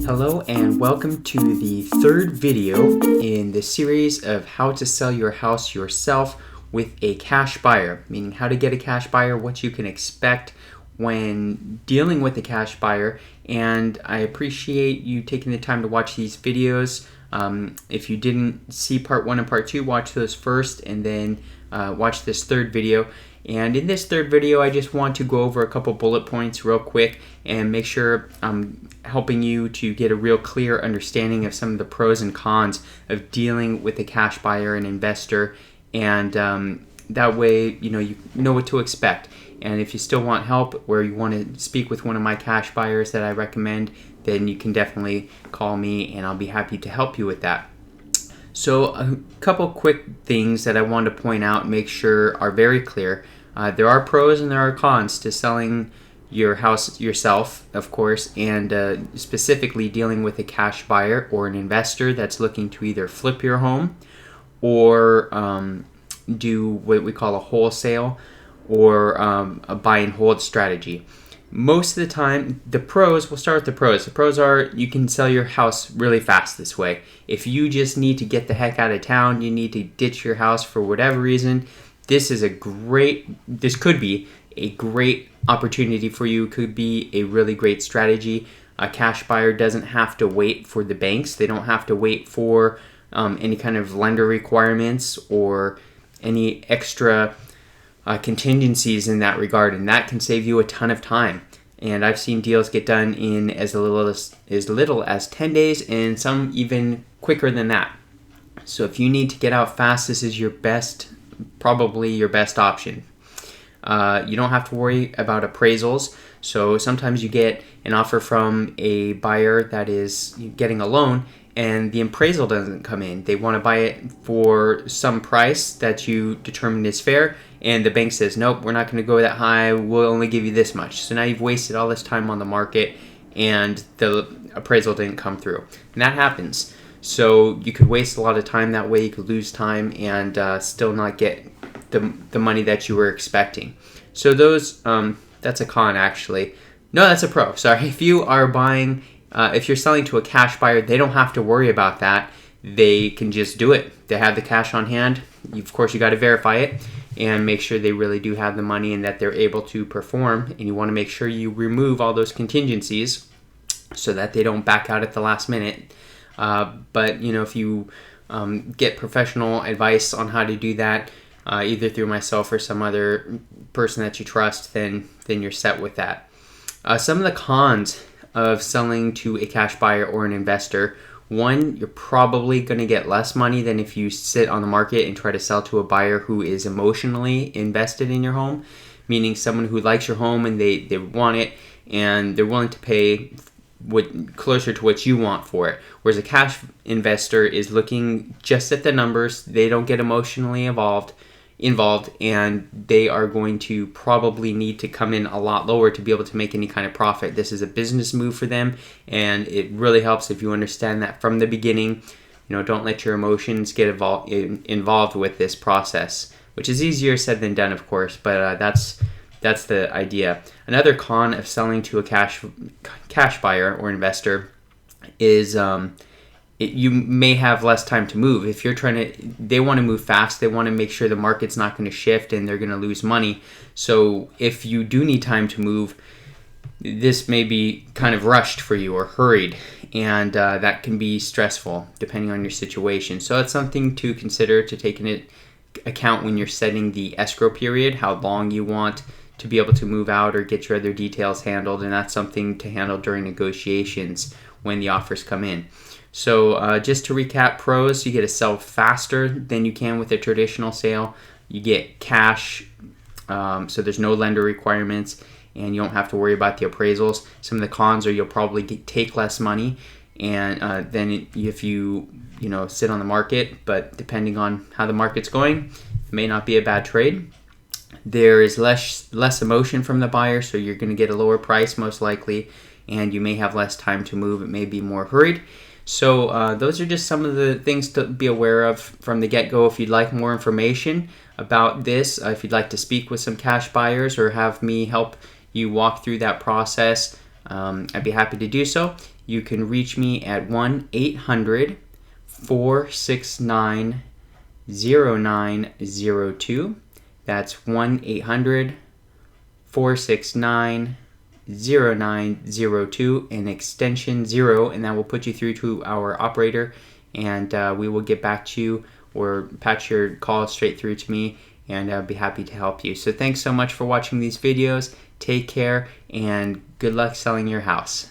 Hello and welcome to the third video in the series of how to sell your house yourself with a cash buyer, meaning how to get a cash buyer, what you can expect when dealing with a cash buyer. And I appreciate you taking the time to watch these videos. If you didn't see part 1 and part 2, watch those first and then watch this third video. And in this third video, I just want to go over a couple bullet points real quick and make sure I'm helping you to get a real clear understanding of some of the pros and cons of dealing with a cash buyer and investor. And that way, you know what to expect. And if you still want help where you want to speak with one of my cash buyers that I recommend, then you can definitely call me and I'll be happy to help you with that. So a couple quick things that I want to point out and make sure are very clear. There are pros and there are cons to selling your house yourself, of course, and specifically dealing with a cash buyer or an investor that's looking to either flip your home or do what we call a wholesale or a buy and hold strategy. Most of the time, the pros, we'll start with the pros. The pros are you can sell your house really fast this way. If you just need to get the heck out of town, you need to ditch your house for whatever reason, this could be a great opportunity for you. It could be a really great strategy. A cash buyer doesn't have to wait for the banks. They don't have to wait for any kind of lender requirements or any extra contingencies in that regard, and that can save you a ton of time. And I've seen deals get done in as little as 10 days and some even quicker than that. So if you need to get out fast, this is probably your best option. You don't have to worry about appraisals. So sometimes you get an offer from a buyer that is getting a loan and the appraisal doesn't come in. They want to buy it for some price that you determine is fair, and the bank says, nope, we're not going to go that high, we'll only give you this much. So now you've wasted all this time on the market and the appraisal didn't come through. And that happens. So you could waste a lot of time that way, you could lose time and still not get the money that you were expecting. So that's a con actually. No, that's a pro, sorry. If you are buying if you're selling to a cash buyer, they don't have to worry about that. They can just do it. They have the cash on hand. Of course, you got to verify it and make sure they really do have the money and that they're able to perform. And you want to make sure you remove all those contingencies so that they don't back out at the last minute. But if you get professional advice on how to do that, either through myself or some other person that you trust, then you're set with that. Some of the cons of selling to a cash buyer or an investor: one, you're probably going to get less money than if you sit on the market and try to sell to a buyer who is emotionally invested in your home, meaning someone who likes your home and they want it and they're willing to pay closer to what you want for it. Whereas a cash investor is looking just at the numbers. They don't get emotionally involved, and they are going to probably need to come in a lot lower to be able to make any kind of profit. This is a business move for them, and it really helps if you understand that from the beginning. Don't let your emotions get involved with this process, which is easier said than done, of course, but that's the idea. Another con of selling to a cash buyer or investor is you may have less time to move. If you're they want to move fast, they want to make sure the market's not going to shift and they're going to lose money. So if you do need time to move, this may be kind of rushed for you or hurried, and that can be stressful depending on your situation. So that's something to consider, to take into account when you're setting the escrow period, how long you want to be able to move out or get your other details handled, and that's something to handle during negotiations when the offers come in. So just to recap, pros: you get to sell faster than you can with a traditional sale. You get cash, so there's no lender requirements, and you don't have to worry about the appraisals. Some of the cons are you'll probably take less money, and then if you sit on the market, but depending on how the market's going, it may not be a bad trade. There is less emotion from the buyer, so you're going to get a lower price most likely, and you may have less time to move. It may be more hurried. So those are just some of the things to be aware of from the get-go. If you'd like more information about this, if you'd like to speak with some cash buyers or have me help you walk through that process, I'd be happy to do so. You can reach me at 1-800-469-0902. That's 1-800-469-0902 and extension 0, and that will put you through to our operator, and we will get back to you or patch your call straight through to me, and I'll be happy to help you. So thanks so much for watching these videos. Take care, and good luck selling your house.